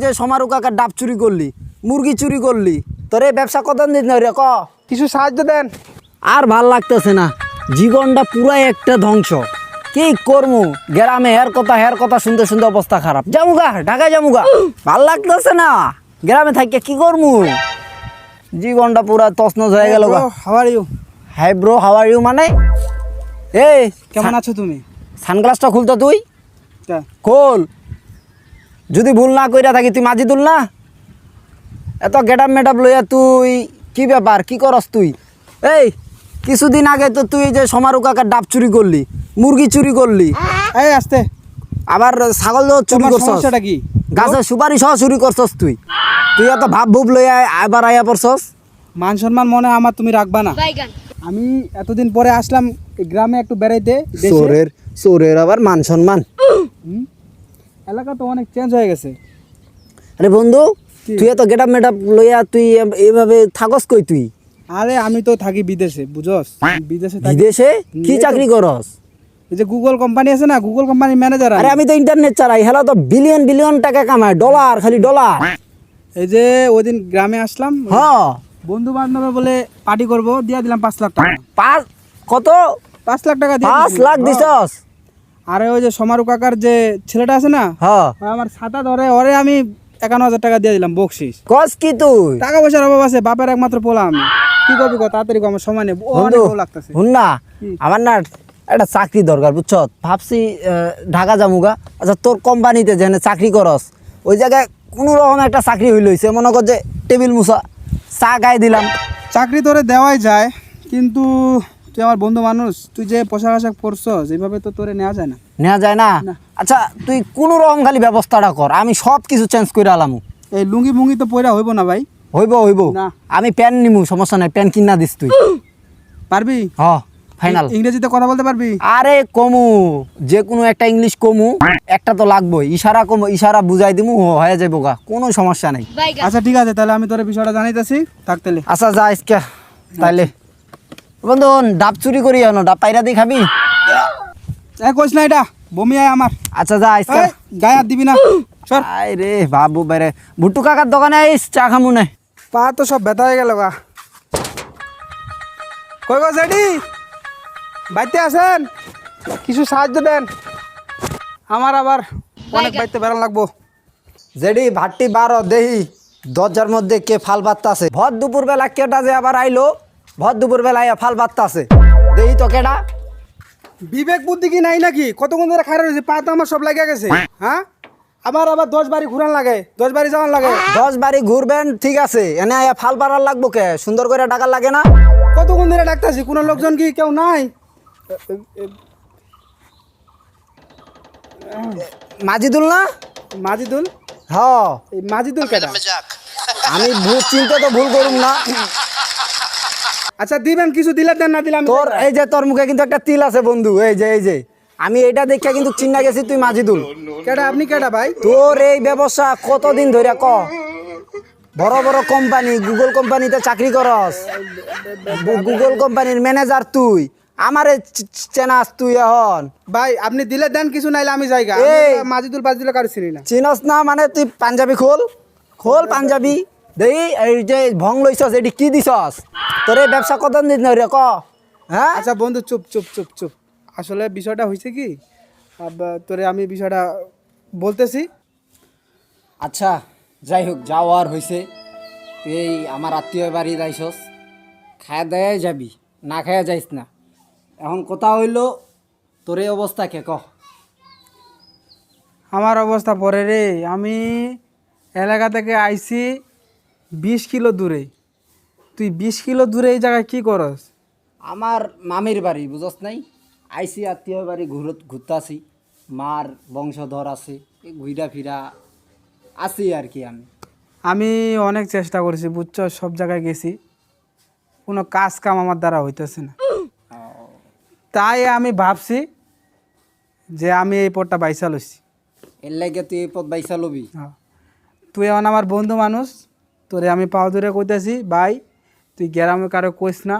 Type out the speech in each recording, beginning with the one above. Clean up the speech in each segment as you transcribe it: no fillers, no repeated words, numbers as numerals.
যে সমারু কাকার ডাব চুরি করলি, মুরগি চুরি করলি, তোর এই ব্যবসা কতদিন ধরে ক? কিছু সাহায্য দেন। আর ভাল লাগতেছে না, জীবনটা পুরাই একটা ধ্বংস। কি করমু, গ্রামে হের কথা শুনতে শুনতে অবস্থা খারাপ। জামুগা ঢাকায় জামুগা, ভাল লাগতেছে না, গ্রামে থাকি কি করমু, জীবনটা পুরা তছনছ হয়ে গেল। How are you? Hi bro, how are you মানে? এই কেমন আছো তুমি? সানগ্লাসটা খুলতো তুই, খোল। যদি ভুল না কইরা থাকি, তুই মাজিদুল না? এত গেটাপ মেটাপ লইয়া তুই কি ব্যাপার, কি করস তুই? এই কিছুদিন আগে তো তুই যে সমারু কাকার ডাব চুরি করলি, মুরগি চুরি করলি, এই আসতে, আবার ছাগল চুরি তোমার করছস, সমস্যাটা কি? গাছের সুপারি সহ চুরি করছস তুই। তুই এত ভাব ভুব লইয়া আবার আয়া পড়ছস। মান সম্মান মনে আমার তুমি রাখবা না। আমি এতদিন পরে আসলাম এই গ্রামে একটু বেড়াইতে। দেশে। চোরের আবার মান সম্মান। এলাকা তো অনেক চেঞ্জ হয়ে গেছে। আরে বন্ধু, তুই এত গেটাপ মেটাপ লইয়া তুই এইভাবে থাকস কই তুই? আরে আমি তো থাকি বিদেশে, বুঝস? বিদেশে থাকি। বিদেশে কি চাকরি করস? এই যে গুগল কোম্পানি আছে না, গুগল কোম্পানির ম্যানেজার। আরে আমি তো ইন্টারনেট চালাই, হেলা তো বিলিয়ন বিলিয়ন টাকা কামায়, ডলার, খালি ডলার। এই যে ওইদিন গ্রামে আসলাম, হ্যাঁ, বন্ধু বান্ধব বলে পার্টি করবো, দিয়ে দিলাম 5 লাখ টাকা। কত? 5 লাখ টাকা দিয়ে 5 লাখ দিছস? আরে ওই যে সমারু কাকার যে ছেলেটা আছে না, হ্যাঁ, ওই আমার ছাতা ধরে, ওরে আমি 51,000 টাকা দিয়ে দিলাম বকশিস। কস কি তুই? টাকা পয়সার অভাব আছে, বাপের একমাত্র পোলা আমি। কি করবি কত তাড়াতাড়ি, আমার সময় নেই, অনেক বন্ধু ভালো লাগতেছে। শুন না, আমার না একটা চাকরি দরকার, বুঝছ? ভাবছি ঢাকা যামুগা। আচ্ছা, তোর কোম্পানিতে যেখানে চাকরি করস, ওই জায়গায় কোনো রকম একটা চাকরি হইলইছে, মনে কর যে টেবিল মুছা, চা গায়ে দিলাম। চাকরি তোরে দেওয়াই যায়, কিন্তু তুই আমার বন্ধু মানুষ, তুই যে পোশাক আশাক পরছ, যেভাবে তো তোরে নেওয়া যায় না। নেওয়া যায় না? আচ্ছা, তুই কোনো রকম খালি ব্যবস্থাটা কর, আমি সব কিছু চেঞ্জ করে আলামু। এই লুঙ্গি মুঙ্গি তো পয়রা হইব না ভাই। হইব না। আমি প্যান নিমু, সমস্যা নাই, প্যান কিনা দিস তুই। পারবি? হ, ফাইনাল। ইংরেজিতে কথা বলতে পারবি? আরে কমু, যে কোনো একটা ইংলিশ কমু, একটা তো লাগবই। ইশারা কমু, ইশারা বুঝাই দিমু, হয়ে যাবো গা, কোনো সমস্যা নাই। আচ্ছা ঠিক আছে, তাহলে আমি তোর বিষয়টা জানাইতেছি, থাকতেলে। আচ্ছা যা ইসকা, তাইলে বন্ধু ডাব চুরি করি আনো, ডাব পাইরা দি খাবি? কইস না, এটা বমি আয় আমার। আচ্ছা যা ইসকা, এই, গায়ে হাত দিবি না, সর। আই রে বাবু বাইরে, ভুট্টু কাকার দোকানে আইস, চা খামু নাই। পা তো সব ব্যথা হয়ে গেল গা। কই গো সেটি, বাইতে আছেন? কিছু সাহায্য দেন, আমার আবার অনেক বাইতে বেড়ান লাগবো। যেডি ভাট্টি বারো দেহি দরজার মধ্যে কে ফাল বাত্তা আছে। ভর দুপুর বেলা কেটা যে আবার আইলো, ভর দুপুর বেলা আইয়া ফাল বাত্তা আছে, দেহি তো কেডা? বিবেক বুদ্ধি কি নাই নাকি? কতক্ষণ ধরে খারাপ হয়েছে, পা তো আমার সব লাগিয়া গেছে। হ্যাঁ, আমার আবার 10 বাড়ি ঘুরান লাগে, 10 বাড়ি যাওয়ান লাগে। 10 বাড়ি ঘুরবেন ঠিক আছে, এনে আইয়া ফাল পাড়ার লাগবো কে? সুন্দর করে টাকা লাগে না? কতক্ষণ ধরে ডাকতেছি, কোনো লোকজন কি কেউ নাই? মাজিদুল না? মাজিদুল? হ, এই মাজিদুল কেটা? আমি ভুল চিনতে তো ভুল করুম না। আচ্ছা দিবেন, কিছু দিলে দেন, না দিলাম। তোর এই যে তোর মুখে কিন্তু একটা তিল আছে বন্ধু, এই যে আমি এটা দেখে কিন্তু চিন্না গেছি তুই মাজিদুল। কেটা? আপনি কেটা ভাই? তোর এই ব্যবসা কতদিন ধরে ক? বড় বড় কোম্পানি, গুগল কোম্পানিতে চাকরি করস, গুগল কোম্পানির ম্যানেজার তুই, আমারে চেনাস তুই এখন? ভাই আপনি দিলে দেন, কিছু নাইলে আমি যাইগা। এই, মাজিদুল বাজিদুল কারো চিনি না। চিনস না মানে? তুই পাঞ্জাবি খোল, খোল পাঞ্জাবি দেই। এই যে ভং লইছস, এটি কি দিছস? তোর এই ব্যবসা কতদিন ধরে ক? হ্যাঁ, আচ্ছা বন্ধু, চুপ চুপ চুপ চুপ। আসলে বিষয়টা হয়েছে কি, তোরে আমি বিষয়টা বলতেছি। আচ্ছা যাই হোক, যাওয়ার হয়েছে, এই আমার আত্মীয় বাড়ি যাইছস, খায়া দায়াই যাবি, না খায়া যাইস না। এখন কথা হইল, তোর এই অবস্থা কে ক? আমার অবস্থা পরে রে, আমি এলাকা থেকে আইছি 20 কিলো দূরে। তুই 20 কিলো দূরে এই জায়গায় কি করস? আমার মামির বাড়ি, বুঝস নাই? আইসি আত্মীয় বাড়ি ঘুরতাছি, মার বংশধর আছে, ঘুরা ফিরা আছি আর কি। আমি অনেক চেষ্টা করেছি, বুঝছো, সব জায়গায় গেছি, কোনো কাজ কাম আমার দ্বারা হইতেছে না। তাই আমি ভাবছি যে আমি এই পথটা বাইসা লইছি। এর লাগে তুই এই পথ বাইসা লবি? তুই এখন আমার বন্ধু মানুষ, তোরে আমি পাও ধরে কইতেছি, ভাই তুই গ্রামে কারো কইস না,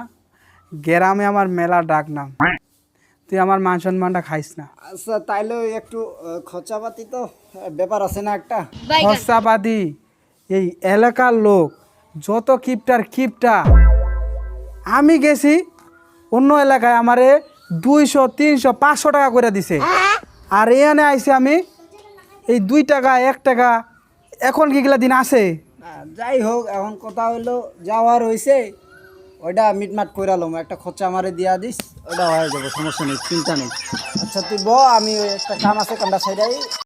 গ্রামে আমার মেলা ডাক নাম, তুই আমার মান সম্মানটা খাইস না। আচ্ছা তাইলে একটু খরচাপাতি তো ব্যাপার আছে না একটা। খরচাপাতি এই এলাকার লোক যত কিপটা আমি গেছি অন্য এলাকায় আমারে 200 300 500 টাকা করে দিছে, আর এখানে আইসি আমি এই 2 টাকা 1 টাকা। এখন কি গেলা দিন আছে? যাই হোক, এখন কথা হইলো যাওয়ার হইছে, ওইটা মিটমাট কইরালাম, একটা খরচা আমারে দিয়া দিস, ওটা হয়ে যাবে, সমস্যা নেই, চিন্তা নেই। আচ্ছা তুই ব, আমি ওই একটা কাম আছে, কামটা সাইডাই